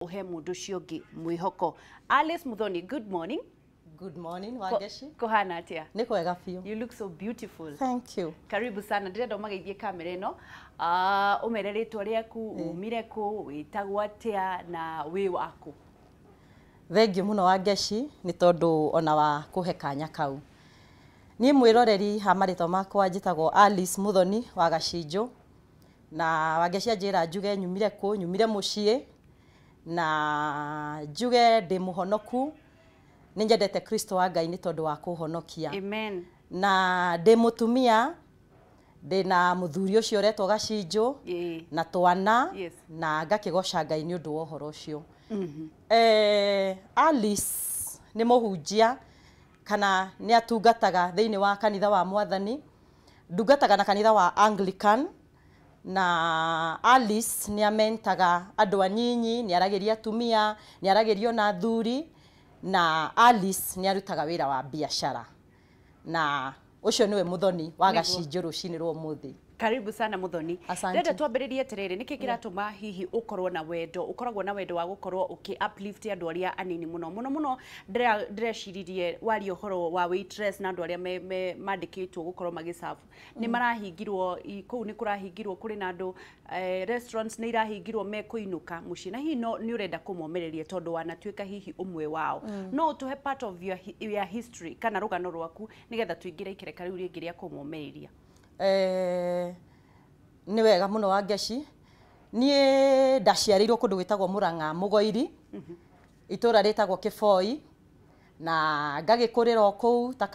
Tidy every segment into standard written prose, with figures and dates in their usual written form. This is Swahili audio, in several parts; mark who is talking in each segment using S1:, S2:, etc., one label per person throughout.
S1: Uhe mundu ciongi mwihoko. Alice Muthoni, good morning.
S2: Good morning, Wangeshi.
S1: Kohana atia?
S2: Niko wega fiu.
S1: You look so beautiful.
S2: Thank you.
S1: Karibu sana. Ndirenda umageithie kamera ino. Umere ritwa riaku, umire ku, witagwo atia na wi waku.
S2: Thengiũ mũno Wangeshi nĩ tondũ ona wa kũhe kanya kau. Niĩ mwĩroreri ha marĩtwa makwa njĩtagwo Alice Muthoni wa Gacinjũ. Na Wangeshi anjĩra njuge nyumire kũ, nyumire mũciĩ na njuge ndĩ mũhonoku. Nĩ nyendete Kristo wa Ngai nĩ tondũ wa kũhonokia.
S1: Amen.
S2: Na ndĩ mũtumia, ndĩna mũthuri ũcio ũretwo Gacinjũ na twana na ngakĩgoca Ngai nĩ ũndũ wa ũhoro ũcio. Alice nĩ mũhunjia kana nĩ atungataga thĩinĩ wa kanitha wa Mwathani. Ndungataga na kanitha wa Anglican na Alice nĩ amentaga andũ anyinyi, nĩ aragĩria atumia, nĩ aragĩrio na athuri na Alice nĩ arutaga wĩra wa biashara. Na ũcio nĩwe Muthoni wa Gacinjũ rũcinĩ rwa ũmũthĩ.
S1: Karibu sana Muthoni. Ndenda twambĩrĩrie atĩrĩrĩ, nĩkĩ kĩratũma hihi ũkorwo na wendo, ũkoragwo na wendo wa gũkorwo uplift andũ arĩa anini mũno ndĩrecirie waria ũhoro wa waitress na andũ arĩa mandĩkĩtwo gũkorwo magĩserve. Nĩ marahingirwo kũu, nĩ kũrahingirwo kũrĩ na andũ restaurants nĩ irahingirwo mekũinũka mũciĩ, na hihi nĩ ũrenda kũmomereria tondũ wanatuĩka hihi ũmwe wao. No ũtũhe part of your history kana rũgano rwaku nĩgetha tũingĩre ikereka rĩu rĩngĩ rĩa kũmomereria.
S2: Nĩ wega mũno Wangeshi. Niĩ ndaciarĩirwo kũndũ gwĩtagwo Mũrang'a Mũgoiri, itũra rĩtagwo Kĩboi, na ngagĩkũrĩra kũu ta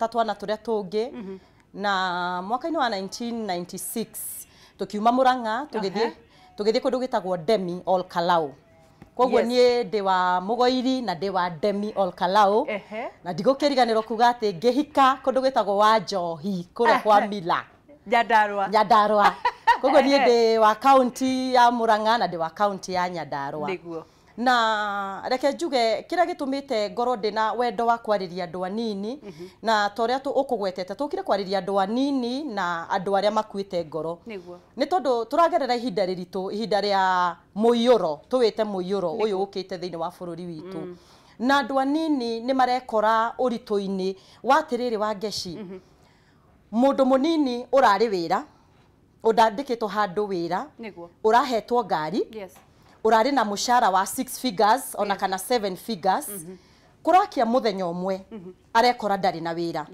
S2: twana tũrĩa tũngĩ. Na mwaka-inĩ wa 1996 tukiuma Mũrang'a tũgĩthiĩ kũndũ gwĩtagwo Demi Ol Kalou. Koguo niĩ ndĩ wa Mũgoiri na ndĩ wa Demi Ol Kalou. Na ndigũkĩriganĩrwo kuga atĩ ngĩhika kũndũ gwĩtagwo wa Njohi kũrĩa kwa Mila. Nyandarua. Koguo niĩ ndĩ wa county ya Mũrang'a na ndĩ wa county ya Nyandarua. Na reke njuge kĩrĩa gĩtũmĩte ngorwo ndĩna wendo wa kwarĩria andũ anini na torĩa ũkũgwetete tũkire kwarĩria andũ anini na andũ arĩa makuĩte ngoro. Nĩ tondũ tũragerera ihinda rĩritũ, ihinda rĩa mũiyũro, tũwĩte mũiyũro ũyũ ũkĩte thĩinĩ wa bũrũri witũ. Na andũ anini nĩ marekora ũritũ-inĩ wa atĩrĩrĩ Wangeshi. Mũndũ mũnini ũrarĩ wĩra, ũndandĩkĩtwo handũ wĩra, ũrahetwo ngari, ũrarĩ na mũcara wa 6 figures ona kana 7 figures, kũrakia mũthenya ũmwe arekora ndarĩ na wĩra.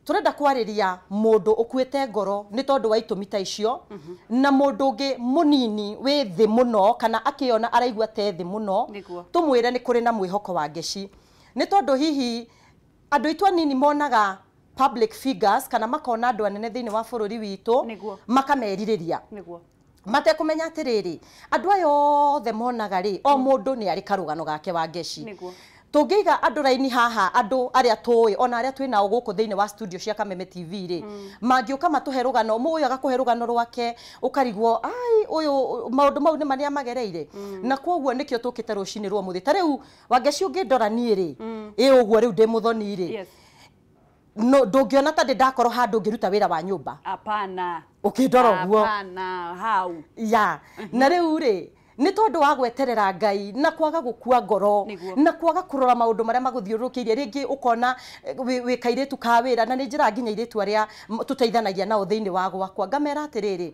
S2: Tũrenda kwarĩria mũndũ ũkuĩte ngoro nĩ tondũ wa itũmi ta icio, na mũndũ ũngĩ mũnini wĩ thĩ mũno kana akĩona araigua te thĩ mũno, tũmwĩre nĩ kũrĩ na mwĩhoko Wangeshi. Nĩ tondũ hihi andũ aitũ anini monaga public figures kana makona andũ anene thĩinĩ wa bũrũri witũ makamerirĩria. Matekũmenya atĩrĩrĩ, andũ aya othe monaga rĩ, o mũndũ nĩ arĩ karũgano gake Wangeshi. Tũngĩiga andũ raini haha, andũ arĩa tũĩ ona arĩa twĩ nao gũkũ thĩinĩ wa studio cia Kameme TV rĩ, mangĩũka matũhe rũgano, mũndũ agakũhe rũgano rwake ũkarigwo ai ũyũ maũndũ mau nĩ marĩa magereire. Na koguo nĩkĩo tũkĩte rũcinĩ rwa ũmũthĩ. Ta rĩu Wangeshi ũngĩndora niĩ rĩ, ũguo rĩu ndĩ Muthoni rĩ, no ndũngĩona ta ndakorwo handũ ngĩruta wĩra wa nyũmba.
S1: Apana.
S2: Ũkĩndora ũguo.
S1: Apana, hau.
S2: Ya, na rĩu rĩ, nĩ tondũ wa gweterera Ngai na kwaga gũkua ngoro na kwaga kũrora maũndũ marĩa magũthiũrũrũkĩirie. Rĩngĩ ũkona wĩ kairĩtu ka wĩra na nĩ njĩra nginya airĩtu arĩa tũteithanagia nao thĩinĩ wa gwakwa, ngamera atĩrĩrĩ,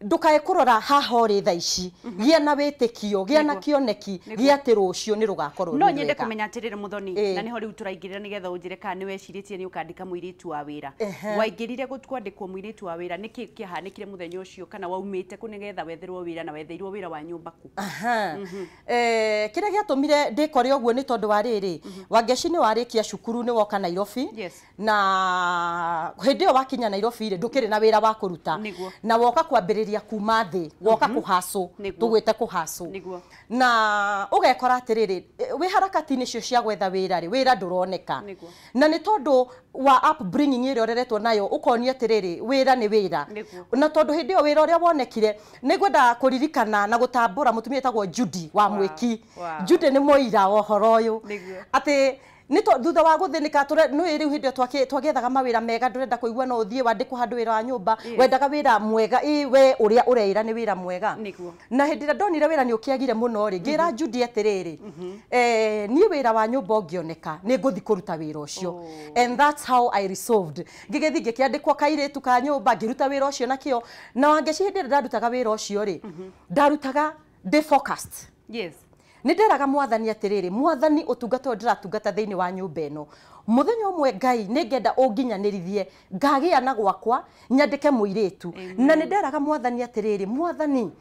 S2: ndũkae kũrora haha ũrĩ thaa ici, gĩa na wĩtĩkio, gĩa na kĩoneki gĩa atĩ rũciũ nĩ rũgakorwo
S1: no nyende kũmenya atĩrĩrĩ Muthoni, na nĩho rĩu tũraingĩrĩra nĩgetha ũnjĩre kana nĩ wecirĩtie nĩ ũkandĩka mũirĩtu wa wĩra. Waingĩrire kwandĩkwo mũirĩtu wa wĩra, nĩkĩ kĩahanĩkire mũthenya ũcio kana waumĩte kũ nĩgetha wetherwo wĩra na wetheirwo wĩra wa nyũmba kũ? Kĩrĩa gĩatũmire ndĩkore ũguo nĩ tondũ wa rĩrĩ, Wangeshi nĩ warĩkia cukuru nĩ woka Nairobi, na hĩndĩ ĩyo wakinya Nairobi rĩ ndũkĩrĩ na wĩra wa kũruta, na woka kwambĩrĩria kuma thĩ, woka kũhacũ, tũgwĩte kũhacũ. Na ũgekora atĩrĩrĩ, wĩ harakati-inĩ cio cia gwetha wĩra rĩ, wĩra ndũroneka. Na nĩ tondũ wa upbringing ĩrĩa ũreretwo nayo, ũkonio atĩrĩrĩ, wĩra nĩ wĩra. Na tondũ hĩndĩ ĩyo wĩra ũrĩa wonekire, nĩ ngwenda kũririkana na gũtambũra mũtumia wĩtagwo Judy wa Mwĩki. Judy nĩ mũira wa ũhoro ũyũ. Atĩ
S2: nito thutha wa guthinika no iri hindi twagethaga mawira mega ndurenda kuigua no uthie wandikwo handu wira wa nyumba wendaga wira mwega we uria ureira ni wira mwega na hindi ira ndonire wira ni ukiagire muno ri ngira Judy atiriri ni wira wa nyumba ungioneka ni nguthi kuruta wira ucio and that's how I resolved ngigethi ngikiandikwo kairitu ka nyumba ngiruta wira ucio nakio na wangeci hindi ndarutaga wira ucio ri ndarutaga defocused.
S1: Yes.
S2: Ninderaga mwathani atiriri mwathani utungata ndiratungata thiini wa nyumba eno muthenya umwe Ngai ningenda unginyanirithie ngagia na gwakwa nyandike muiritu na ninderaga mwathani atiriri mwathani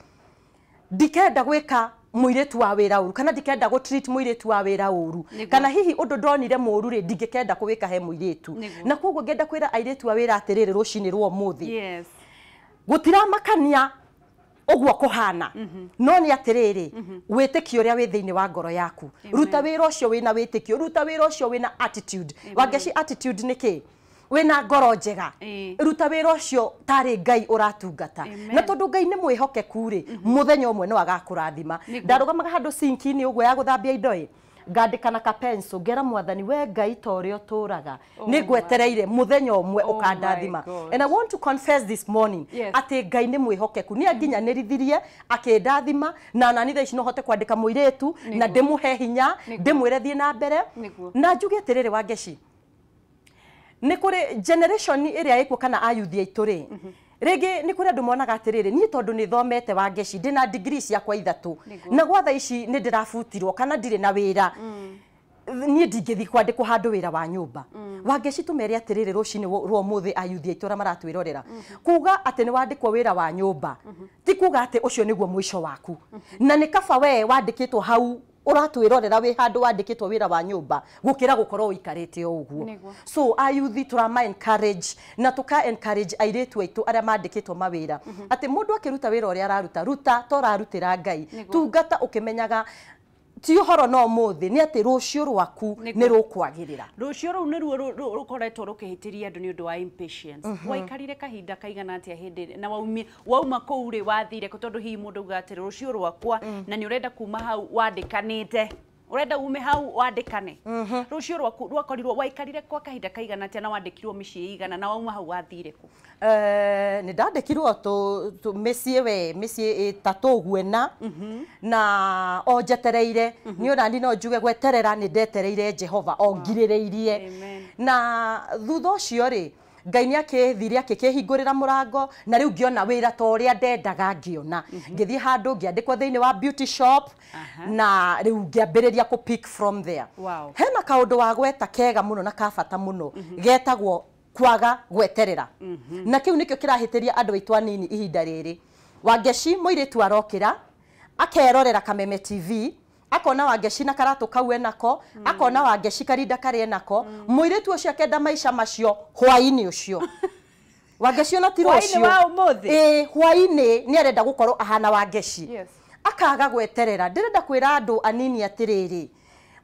S2: ndikenda gwika muiritu wa wira uru kana ndikenda go treat muiritu wa wira uru kana hihi undu ndonire muru ri ndingikenda kuwika he muiritu na koguo ngenda kwira airitu wa wira atiriri rucini rwo muthi
S1: yes
S2: gutira makania ogwo kuhana no ni atiriri witikio uria wi thiini wa ngoro yaku ruta wira ucio wina witikio ruta wira ucio wina attitude wangeci attitude niki wina ngoro njega ruta wira ucio tari Ngai uratungata na tondu Ngai ni mwihokeku ri muthenya umwe no agakurathima ndarugamaga handu sinkini ugwo ya guthambia indo ngandikana ka pencil ngera mwathani we Ngai torio turaga ni ngwetereire muthenya umwe ukandathima and I want to confess this morning ati Ngai ni mwihokeku ni anginyanĩrithirie akindathima na nani thaa ici no hote kwandika muiritu na ndimuhe hinya ndimwire thie na mbere na njuge atiriri wa ngeci ni kuri generation iria ikuo kana ayuthi aitu ri rege ni kuri andu monaga atiriri ni tondu ni thomete wa ngeci ndina degree ciakwa ithatu na gwa thaa ici ni ndirafutirwo kana ndire na wira ni ndingithi kwandikwo handu wira wa nyumba wa ngeci tumere atiriri rucini rwo muthi ayuthi aitu ra maratwirorera kuga ati ni wandikwo wira wa nyumba ti kuga ati ucio niguo mwisho waku na ni kaba we wandikitwo hau uratwirorera wi handu wandikitwo wira wa nyumba gukira gukorwo wikarite uguo so ayuthi turama encourage na tuka encourage airetu aitu aria mandikitwo mawira ati mundu akiruta wira uria araruta ruta torarutira Ngai tungata ukimenyaga ti uhoro no muthi ni ati rucio rwaku ni rukwagirira
S1: rucio ru niruo rukoretwo rukihitiria andu ni undu wa impatience waikarire kahinda kaigana atia hindi na wauma kou ri wathire tondu hi mundu gatire rucio rwakwa na ni urenda kuma hau wandikanite urenda ume hau wandikane rucio rwaku rwakorirwo waikarire kwa kahinda kaigana atia na wandikirwo micii igana na wauma hau wathire ku
S2: ni ndandikirwo tu micii itatu gwena na onjetereire ni urandi no njuge gweterera ni ndetereire Jehova ongirireirie na thutha ucio ri Ngai ni akithire akikihingurira murango na riu ngiona wira to uria ndendaga ngiona ngithie handu ngiandikwo thiini wa beauty shop na riu ngiambiriria ku pick from there hena kaundu wa gweta kega muno na kabata muno getagwo kwaga gweterera na kiu nikio kirahitiria andu aitu anini ihinda riri wa ngeci muiritu arokira akerorera Kameme TV akona wa ngeci na karatu kau enako akona wa ngeci karinda kari enako muiritu ucio akenda maisha macio hwaini ucio wa ngeci ona tiro ucio hwaini ni arenda gukorwo ahana wa ngeci akaga gweterera ndirenda kwira andu anini atiriri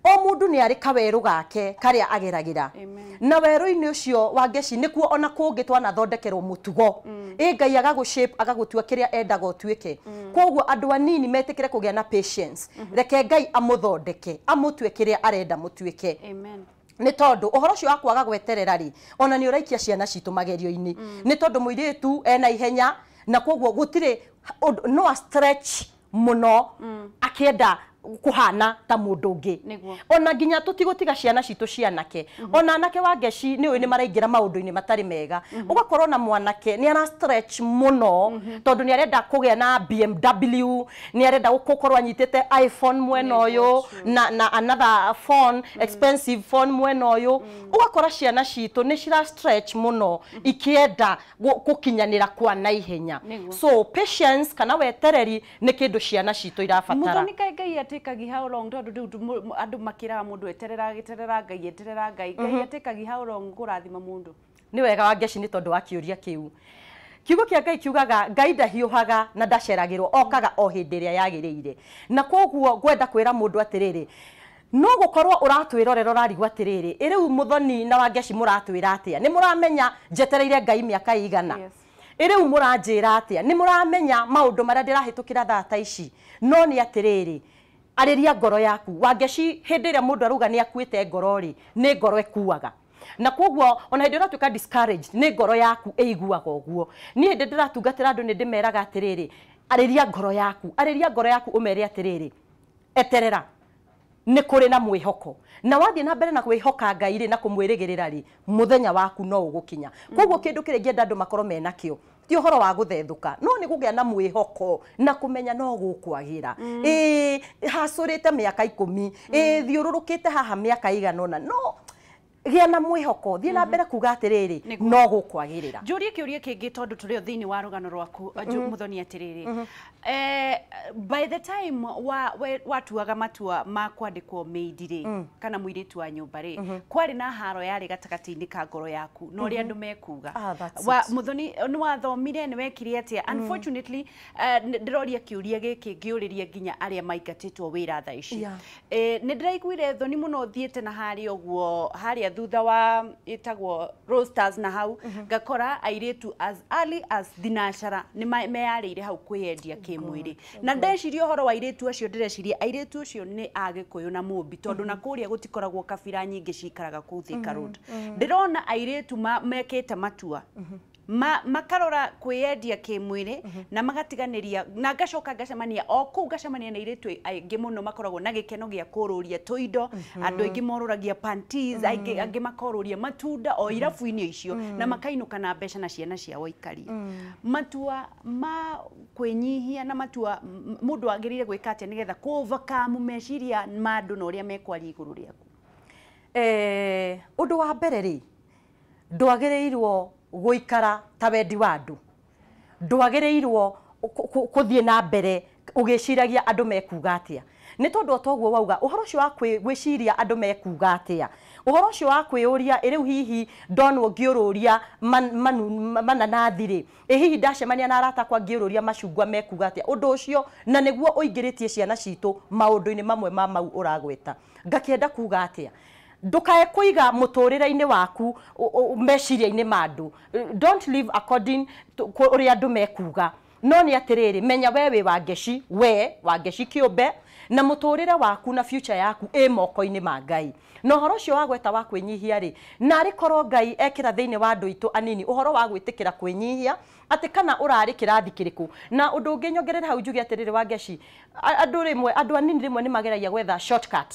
S2: o mundu ni ari kaweru gake karia ageragira na weru-ini ucio wa ngeci nikuo ona kungi twana thondekerwo mutugo Ngai agagushape agagutua kiria endaga utuike koguo andu anini metikire kugia na patience reke Ngai amuthondeke amutue kiria arenda mutuike ni tondu uhoro ucio akwaga gweterera ri ona ni uraikia ciana citu magerio-ini ni tondu muiritu ena ihenya na koguo gutire no stretch muno akienda kuhana ta mundu ungi ona nginya tutigutiga ciana citu cianake ona anake wa ngeci ni uyu ni maraingira maundu-ini matari mega ugakorwo na mwanake ni ara stretch muno tondu ni arenda kugia na BMW ni arenda gukorwo anyitite iPhone mwena uyu na another phone expensive phone mwena uyu ugakora ciana citu ni cira stretch muno ikienda gukinyanira kwa naihenya so patience kana wetereri ni kindu ciana citu irabatara
S1: atekagi how long tondu andu makira mundu eterera Ngai Ngai atekagi how long kurathima mundu
S2: ni wega wa ngeci ni tondu wa kiuria kiu kiugo kia Ngai kiugaga Ngai ndahiuhaga na ndaceragirwo okaga o hindi iria yagiriire na koguo gwenda kwira mundu atiriri no gukorwo uratwirorera urarigwa atiriri iriu muthoni na wa ngeci muratwira atia ni muramenya njetereire Ngai miaka igana iriu muranjira atia ni muramenya maundu maria ndirahitukira thata ici no ni atiriri arĩria ngoro yaku. Wangeci hĩndĩ ĩrĩa mũndũ aruga nĩ akuĩte ngoro ri nĩ ngoro ĩkuaga. Na koguo ona hĩndĩ ũratuĩka discouraged nĩ ngoro yaku ĩiguaga ũguo. Niĩ hĩndĩ ndĩratungatĩra andũ nĩ ndĩmeraga atĩrĩrĩ, arĩria ngoro yaku ũmere atĩrĩrĩ, eterera, nĩ kũrĩ na mwĩhoko. Na wathiĩ na mbere na kwĩhoka Ngai rĩ na kũmwĩrĩgĩrĩra rĩ, mũthenya waku no ũgũkinya. Koguo kĩndũ kĩrĩa ingĩenda andũ makorwo mena kĩo ti ũhoro wa gũthethũka, no nĩ kũgĩa na mwĩhoko na kũmenya no gũkwagĩra. Hacũrĩte mĩaka 10, thiũrũrũkĩte haha mĩaka igana ũna, no gĩa na mwĩhoko, thiĩ na mbere kuga atĩrĩrĩ no gũkwagĩrĩra.
S1: Njũrie kĩũria kĩngĩ tondũ tũrĩ thĩinĩ wa rũgano rwaku Muthoni atĩrĩrĩ, by the time watuaga matua ma kwandĩkwo maid rĩ kana mũirĩtu wa nyũmba rĩ, kwarĩ na haro yarĩ gatagatĩ-inĩ ka ngoro yaku na ũrĩa andũ mekuga. Muthoni nĩ wathomire nĩ wekire atĩa? Unfortunately ndĩroria kĩũria gĩkĩ ngĩũrĩria nginya arĩa maingatĩtwo wĩra thaa ici. Nĩ ndĩraiguire thoni mũno thiĩte na harĩa ũguo harĩa thutha wa itagwo roasters na hau ngakora airĩtu as early as thinacara nĩ meyarĩire hau kwĩyendia kĩmwĩrĩ. Na ndeciria ũhoro wa airĩtu acio ndĩreciria airĩtu acio nĩ Agĩkũyũ na Mũmbi tondũ na kũrĩa gũtikoragwo kabira nyingĩ cikaraga kũu Thika Road. Ndĩrona airĩtu mekĩte matua makarora kwĩyendia kĩmwĩrĩ na magatiganĩria na ngacoka ngacemania o kũu ngacemania na airĩtu aingĩ mũno makoragwo na gĩkeno gĩa kũrũria tũindo, andũ aingĩ morũragia panties, angĩ makorũria matunda o irabu-inĩ icio na makainũka na mbeca na ciana ciao ikari. Matua ma kwĩnyihia na matua mũndũ agĩrĩire gwĩka atĩa nĩgetha kũ-overcome meciria ma andũ na ũrĩa mekwaria igũrũ rĩaku?
S2: Ũndũ wa mbere rĩ, ndwagĩrĩirwo gũikara ta wendi wa andũ, ndwagĩrĩirwo kũthiĩ na mbere ũgĩciragia andũ mekuga atĩa. Nĩ tondũ o toguo wauga ũhoro ũcio wa gwĩciria andũ mekuga atĩa, ũhoro ũcio wa kwĩyũria rĩu hihi ndonwo ngĩũrũria mananathi rĩ, hihi ndacemania na arata kwa ngĩũrũria macungwa mekuga atĩa, ũndũ ũcio na nĩguo ũingĩrĩtie ciana citũ maũndũ-inĩ mamwe ma mau ũragweta. Ngakĩenda kuga atĩa? Ndukae kũiga mũtũrĩre-inĩ waku meciria-inĩ ma andũ. Don't live according to ũrĩa andũ mekuga. No nĩ atĩrĩrĩ, menya we wĩ Wangeci, we Wangeci kĩũmbe na mũtũrĩre waku na future yaku ĩ moko-inĩ ma Ngai. Na ũhoro ũcio wa gweta wa kwĩnyihia rĩ, narĩ korwo Ngai ekĩra thĩinĩ wa andũ aitũ anini ũhoro wa gwĩtĩkĩra kwĩnyihia atĩ kana ũrarĩ kĩrathi kĩrĩkũ. Na ũndũ ũngĩ nyongerere hau njuge atĩrĩrĩ Wangeci, andũ anini rĩmwe nĩ mageragia gwetha shortcut.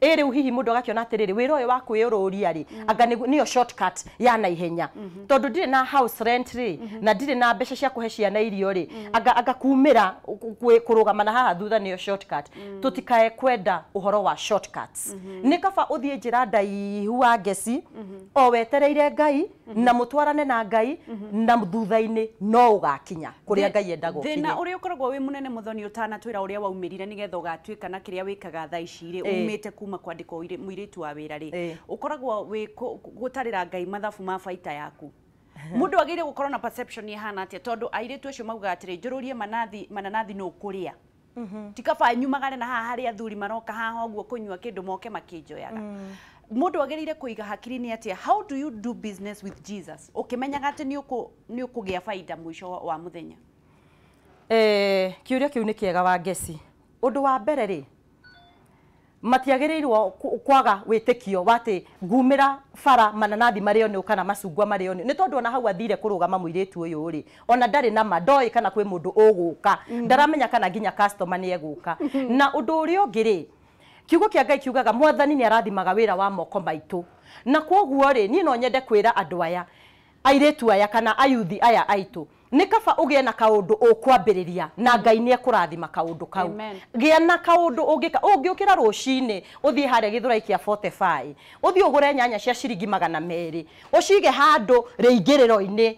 S2: Rĩu hihi mũndũ agakĩona atĩrĩrĩ wĩra ũyũ wa kwĩyũrũria rĩ, anga nĩyo shortcut ya naihenya. Tondũ ndirĩ na house rent rĩ na ndirĩ na mbeca cia kũhe ciana irio rĩ, anga kumĩra kũrũgama na haha thutha nĩyo shortcut. Tũtikae kwenda ũhoro wa shortcuts. Nĩ kaba ũthiĩ njĩra ndaihu Wangeci o wetereire Ngai na mũtwarane na Ngai na thutha-inĩ no ũgakinya kũrĩa Ngai endaga ũkinye. Thĩna
S1: ũrĩa ũkoragwo wĩ mũnene Muthoni ũtanatwĩra ũrĩa waumĩrire nĩgetha ũgatuĩka na kĩrĩa wĩkaga thaa ici rĩ, umĩte kuma kwandĩkwo mũirĩtu wa wĩra rĩ, ũkoragwo wĩ gũtarĩra Ngai mathabu ma baita yaku. Mũndũ agĩrĩire gũkorwo na perception ihana atĩa tondũ airĩtu acio maugaga atĩrĩ njũrũrie mananathi no kũrĩa. Tikaba nyumagare na haha harĩa athuri maroka haha ũguo kũnyua kĩndũ moke makĩnjoyaga. Mũndũ agĩrĩire kũiga hakiri-inĩ atĩa, how do you do business with Jesus ũkĩmenyaga atĩ nĩ ũkũgĩa baida mũico wa mũthenya?
S2: Kĩũria kĩu nĩ kĩega Wangeci. Ũndũ wa mbere rĩ, matiagĩrĩirwo kwaga wĩtĩkio watĩ ngumĩra bara mananathi marĩo nĩ kana macungwa marĩo nĩ tondũ ona hau athire kũrũgama mũirĩtu ũyũ rĩ, ona ndarĩ na ma ndoĩ kana kwĩ mũndũ ũgũka, ndaramenya kana nginya customer nĩ egũka. Na ũndũ ũrĩa ũngĩ rĩ, kiugo kĩa Ngai kiugaga Mwathani nĩ arathimaga wĩra wa moko maitũ. Na kwoguo rĩ, niĩ no nyende kwĩra andũ aya, airĩtu aya kana ayuthi aya aitũ, nĩ kaba ũgĩe na kaũndũ ũkwambĩrĩria na Ngai nĩ ekũrathima kaũndũ kau. Gĩa na kaũndũ ũngĩũkĩra rũcinĩ ũthiĩ harĩa Gĩthũrai kĩa 45 ũthiĩ ũgũre nyanya cia ciringi 200 ũcige handũ rĩingĩrĩro-inĩ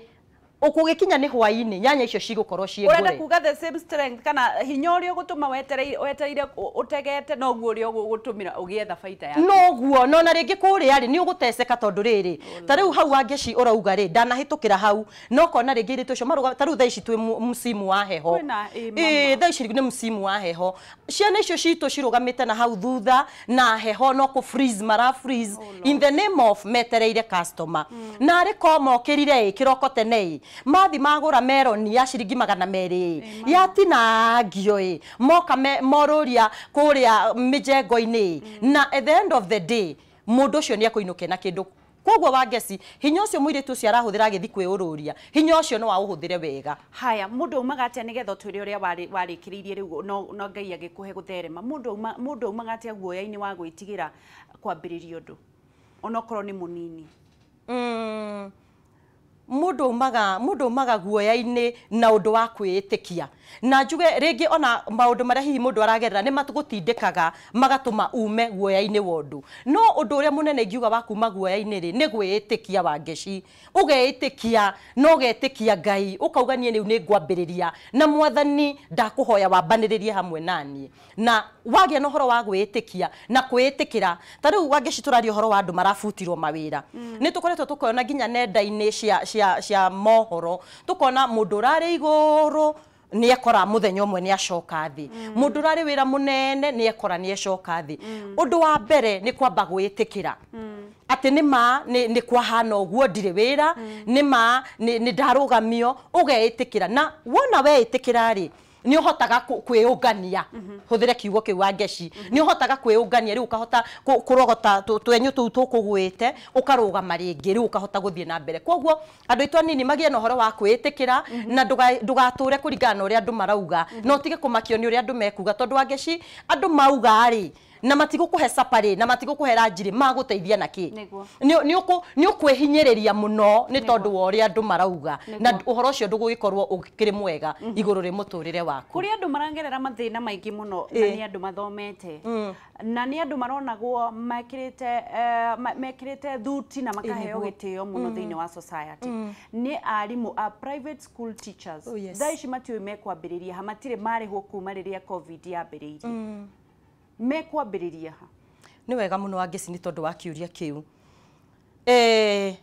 S2: ũkũgĩkinya nĩ hwaĩ-inĩ nyanya icio cigũkorwo ciĩ ngũre.
S1: Ũrenda kuga the same strength kana hinya ũrĩa ũgũtũma wetereire ũtegete noguo ũrĩa ũgũtũmĩra ũgĩetha baita yaku.
S2: Noguo no na rĩngĩ kũrĩa rĩ nĩ ũgũteceka tondũ rĩrĩ ta rĩu hau Wangeci ũrauga rĩ ndanahĩtũkĩra hau no kona rĩngĩ irĩtu icio maruga ta rĩu thaa ici twĩ msimu wa heho. Thaa ici nĩ msimu wa heho. Ciana icio citũ cirũgamĩte na hau thutha na heho no kũ freeze mara freeze in the name of metereire customer. Na arĩ ko mokĩrire kĩroko tene mathi magura meroni ya ciringi 200 yatinangio moka moruria kuria mijengo-ini na at the end of the day mundu ucio ni akuinuke na kindu kogwo wangeci hinya ucio muiritu ucio arahuthira agithi kwiururia hinya ucio no auhuthire wega
S1: haya mundu umaga atia nigetha twire uria warikiririe riu no ngai agikuhe gutherema mundu umaga atia guoya-ini wa gwitigira kwambiriria undu onokorwo ni munini mundu umaga guoya-ini na undu wa kwitikia na njuge ringi ona maundu maria hihi mundu aragerera ni matugutindikaga magatuma ume guoya-ini wondu no undu uria munene ngiuga wa kuma guoya-ini ri ni gwitikia wangeci ugeitikia no getikia Ngai ukauga nie riu ni ngwambiriria na mwathani ndakuhoya wambaniririe hamwe nani na wagia no horo wa gwitikia na kwitikira ta riu wangeci turari horo wa andu marafutirwo mawira ni tukoretwo tukona nginya nenda-ini cia mohoro tukona mundu urari iguru ni ekora muthenya umwe ni acoka thi mundu rari wira munene ni ekora ni acoka thi undu wa mbere ni kwamba gwitikira ati ni kwahana uguo ndire wira ni ndarugamio ugeitikira na wona weitikira ri ni uhotaga kwiungania huthire kiugo kiu wangeci ni uhotaga kwiungania riu ukahota kurogota twenyu tu tukugwite ukarugama ringi riu ukahota guthie na mbere kogwo andu itu anini magie no horo wa kwitikira na ndugature kuringana uria andu marauga no tige kumakio ni uria andu mekuga tondu wangeci andu mauga ri na matigukuhe sapari na matigukuhe ranjiri maguteithia naki ni ukwehinyiriria muno ni tondu wa uria andu marauga na uhoro ucio ndugugikorwo ukiri mwega iguru ri muturire waku kuri andu marangerera mathina maingi muno na ni andu mathomete na ni andu maronagwo mekirite thuti na makaheo gitio muno thiini wa society ni arimu a private school teachers thaici matiwe mekwambiriria hamatire marihwo kuma riria covid yambiririe mekwambiriria ha
S2: ni wega muno wangeci ni tondu wa kiuria kiu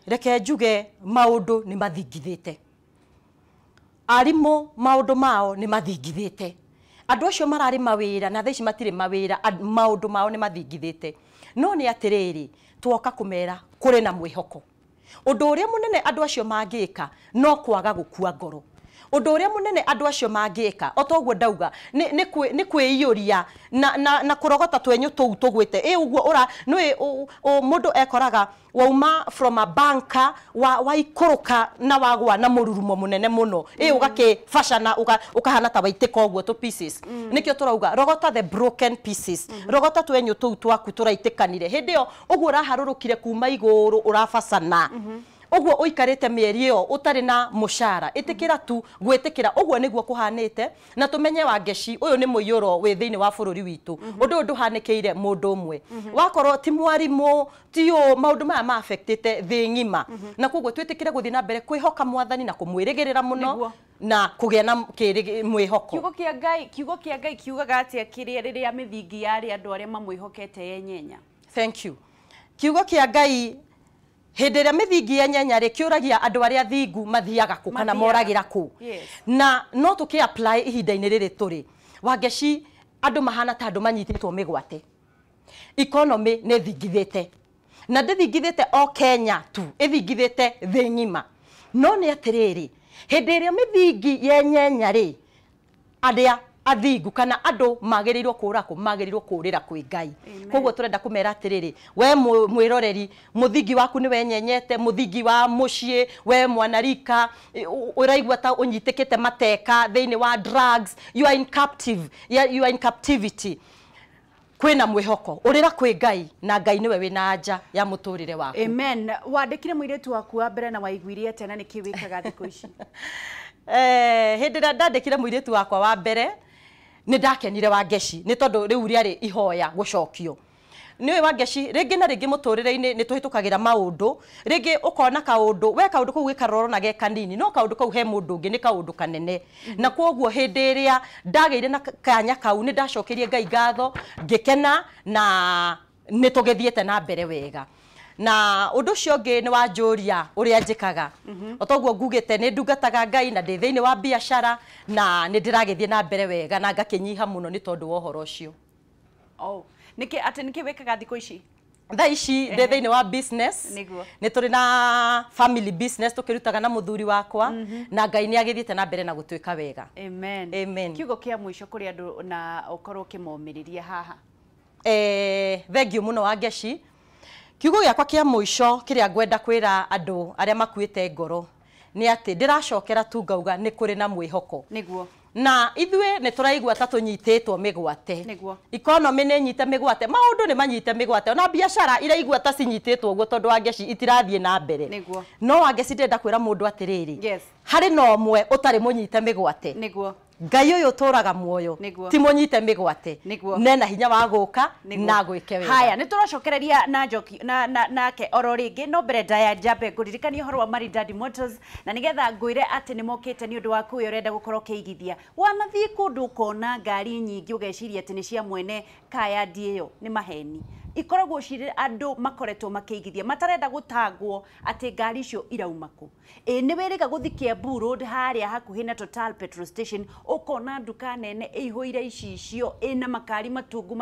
S2: reke njuge maundu ni mathingithite arimu maundu mao ni mathingithite andu acio marari mawira na thaici matire mawira maundu mao ni mathingithite no ni atiriri twoka kumera kuri na mwihoko undu uria munene andu acio mangika no kwaga gukua ngoro undu uria munene andu acio mangika otogwo ndauga ni kwiyuria na kurogota twenyu tuu tugwite uguo ura nui mundu ekoraga wauma from a banker wa ikuruka na wagwa na mururumo munene muno ugake fashana ukahana ta waiteka ogwo to pieces nikio turauga rogota the broken pieces rogota twenyu tuu twaku turaitekanire hindio uguo uraharurukire kuma iguru urafacana ogwo uikarite mieri iyo utari na mushara itikira tu gwitikira ogwo niguo kuhanite na tumenye wangeci uyu ni muiyuro wi thiini wa bururi witu undu nduhanikire mundu umwe wakorwo ti mwarimu tio maundu maya ma affectite thi ngima na kogwo twitikire guthi na mbere kwihoka mwathani na kumwirigirira muno na kugia na mwihoko
S1: kiugo kia Ngai kiugaga atia kiria riria mithingi yari andu aria mamwihokete yenyenya
S2: thank you kiugo kia Ngai hindi ria mithingi yenyenya ri kiuragia andu aria thingu mathiaga ku kana moragira ku na no tuki apply ihinda-ini riri turi wangeci andu mahana ta andu manyititwo migwate economy ne thingithite na ndithingithite o Kenya tu ithingithite thi ngima no ni atiriri hindi ria mithingi yenyenya ri adia athingu kana andu magirirwo kuraku magirirwo kurira kwi Ngai kogwo turenda kumera atiriri we mwiroreri muthingi waku ni wenyenyete muthingi wa mucii we mwanarika uraigwa ta unyitikite mateka thiini wa drugs you are in captivity kwina mwihoko urira kwi Ngai na Ngai niwe wina anja ya muturire waku
S1: amen wandikire muiritu waku wa mbere na waiguirie tena niki wikaga thiku ici
S2: hindi ria ndandikire muiritu wakwa wa mbere ni ndakenire wangeci ni tondu riu riari ihoya gucokio ni wangeci ringi na ringi muturire-ini ni tuhitukagira maundu ringi ukona kaundu we kaundu kau gikaroro na ge kanini no kaundu kau he mundu ungi ni kaundu kanene na kogwo hindi ria ndageire na kanya kau ni ndacokerie Ngai ngatho ngikena na ni tugithiete na mbere wega na undu ucio ngi ni wanjuria uria njikaga otogwo ngugite ni ndungataga Ngai na ndi thiini wa biashara na ni ndiragithie na mbere wega na ngakinyiha muno ni tondu wa uhoro ucio
S1: niki wikaga thiku ici
S2: tha ici ndä thä-inä wa business nä tå rä na family business tå kä rutaga na må thuri wakwa na Ngai nä agä thiä te na mbere na gå tuä ka wega.
S1: Amen. Kiugo kä a må ico kå rä andå na å korwo å kä momä rä ria haha?
S2: Thengiå må no Wangeci. Kiugo gä akwa kä a må ico kä rä a ngwenda kwä ra andå arä a makuä te ngoro nä atä ndä racokera tu ngauga nä kå rä na mwä hoko na ithuĩ nĩ tũraigua ta tũnyitĩtwo mĩgwate. Economy nĩ nyite mĩgwate, maũndũ nĩ manyite mĩgwate, ona biacara iraigua ta cinyitĩtwo ũguo tondũ Wangeci itirathiĩ na mbere. No Wangeci ndĩrenda kwĩra mũndũ atĩrĩrĩ, harĩ na ũmwe ũtarĩ mũnyite mĩgwate. Ngai ũyũ ũtũraga muoyo ti mũnyite mĩgwate, nena hinya wa gũka na gwĩke wega.
S1: Haya, nĩ tũracokereria na Njoki nake oro rĩngĩ, no mbere ndaya njambe ngũririkania ũhoro wa Maridadi Motors na nĩgetha ngwĩre atĩ nĩ mokĩte nĩ ũndũ wa kũrĩa ũrenda gũkorwo ũkĩigithia. Wanathiĩ kũndũ ũkona ngari nyingĩ ũgeciria atĩ nĩ cia mwene kaya ĩyo, nĩ maheni. Ikoragwo cirĩ andũ makoretwo makĩigithia matarenda gũtangwo atĩ ngari icio irauma kũ. Nĩ wĩrĩga gũthiĩ Kiambu Road harĩa hakuhĩ na Total Petrol Station ũkona nduka nene ĩihũire icicio ĩna makari matungu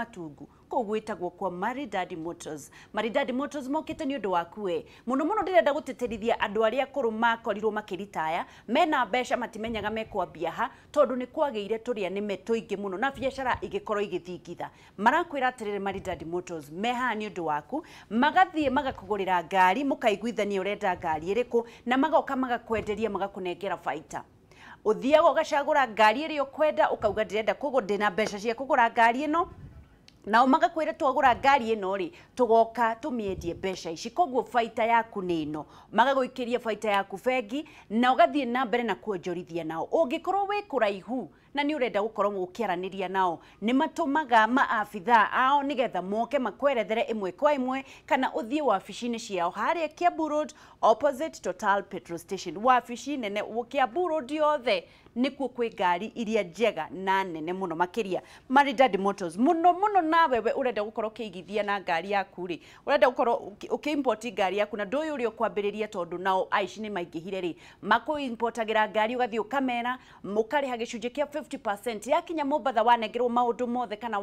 S1: kũu gwĩtagwo kwa Maridadi Motors. Maridadi Motors mokĩte nĩ ũndũ waku we. Mũno mũno ndĩrenda gũtĩtĩrithia andũ arĩa akũrũ makorirwo makĩritaya mena mbeca matimenyaga mekwambia ha tondũ nĩ kwagĩire tũrĩa nĩme tũingĩ mũno na biacara igĩkorwo igĩthingitha. Marakwĩra atĩrĩrĩ Maridadi Motors me haha nĩ ũndũ waku, magathiĩ magakũgũrĩra ngari mũkaiguithania ũrenda ngari ĩrĩkũ na magoka magakwenderia magakũnengera baita. Ũthiaga ũgacagũra ngari ĩrĩa ũkwenda ũkauga ndĩrenda kũgũra, ndĩna mbeca cia kũgũra ngari ĩno na magakwĩra twagũra ngari ĩno rĩ tũgoka tũmĩendie mbeca ici, koguo baita yaku nĩ ĩno, magagũikĩria baita yaku bengi na ũgathiĩ na mbere na kuonjorithia nao. Ũngĩkorwo wĩ kũraihu na nĩ ũrenda gũkorwo ũkĩaranĩria nao, nĩ matũmaga maabithaa ao nĩgetha moke makwerethere ĩmwe kwa ĩmwe kana ũthiĩ wabici-inĩ ciao harĩa Kiambu Road opposite Total Petrol Station. Wabici nene Kiambu Road yothe nĩkuo kwĩ ngari iria njega na nene mũno makĩria. Maridadi Motors mũno mũno nawe we ũrenda gũkorwo ũkĩigithia na ngari yaku rĩ, ũrenda gũkorwo ũkĩimport ngari yaku na ndũĩ ũrĩa ũkwambĩrĩria tondũ nao aici nĩ maingĩhire rĩ, makũimportagĩra ngari ũgathiĩ ũkamera mũkarĩha gĩcunjĩ kĩa 50% yakinya Mombatha wanengerwo maũndũ mothe kana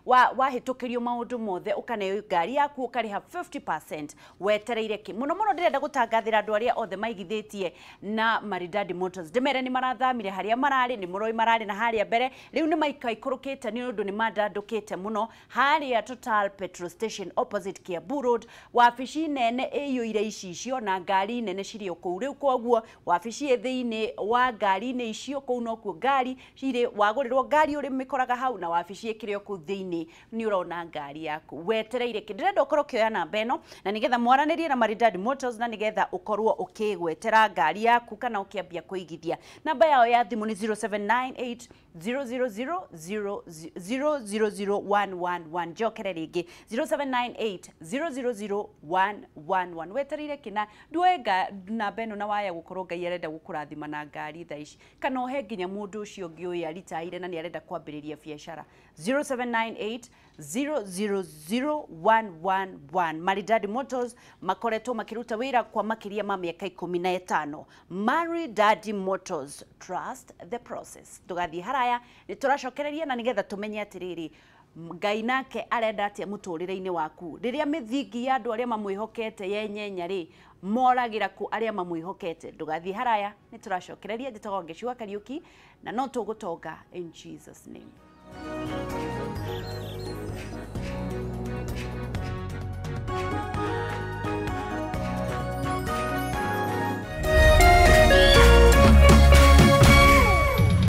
S1: wahĩtũkĩrio maũndũ mothe ũkaneo ngari yaku ũkarĩha 50%. Wetereire kĩ? Mũno mũno ndĩrenda gũtangathĩra andũ arĩa othe maigithĩtie na Maridadi Motors, ndĩmere nĩ marathamire harĩa mararĩ, nĩ mũroi mararĩ na harĩa mbere, rĩu nĩ maikaikũrũkĩte nĩ ũndũ nĩ mandandũkĩte mũno harĩa Total Petrol Station opposite Kiambu Road. Wabici nene ĩiyũire icicio na ngari nene cirĩ kũu, rĩu koguo wabici thĩinĩ wa ngari-inĩ icio kũu nokuo ngari cirĩ, wagũrĩrwo ngari ũrĩ mĩkoraga hau na wabici ĩkĩrĩ o kũu thĩinĩ nĩ ũrona ngari yaku. Wetereire kĩ? Ndĩrenda ũkorwo ũkĩoya namba ĩno na nĩgetha mwaranĩrie na Maridadi Motors na nĩgetha ũkorwo ũkĩgwetera ngari yaku kana ũkĩambia kũigithia. Namba yao ya thimũ nĩ 0798 0001111. Njokere rĩngĩ 0798 0001111. Wetereire kĩna nduoe namba ĩno na waya gũkorwo Ngai arenda gũkũrathima na ngari thaa ici kana ũhe nginya mũndũ ũcio ũngĩ ũyũ aritaire na nĩ arenda kwambĩrĩria biacara. 0798 0001111. Maridadi Motors makoretwo makĩruta wĩra kwa makĩria ma mĩaka 15. Maridadi Motors, trust the process. Tũgathiĩ haraya nĩ tũracokereria na nĩgetha tũmenye atĩrĩrĩ Ngai nake arenda atĩa mũtũrĩre-inĩ waku. Rĩrĩa mĩthingi ya andũ arĩa mamwĩhokete yenyenya rĩ, moragĩra kũ arĩa mamwĩhokete. Ndũgathiĩ haraya nĩ tũracokereria. Njĩtagwo Wangeci wa Kariũki na no tũgũtonga in Jesus name.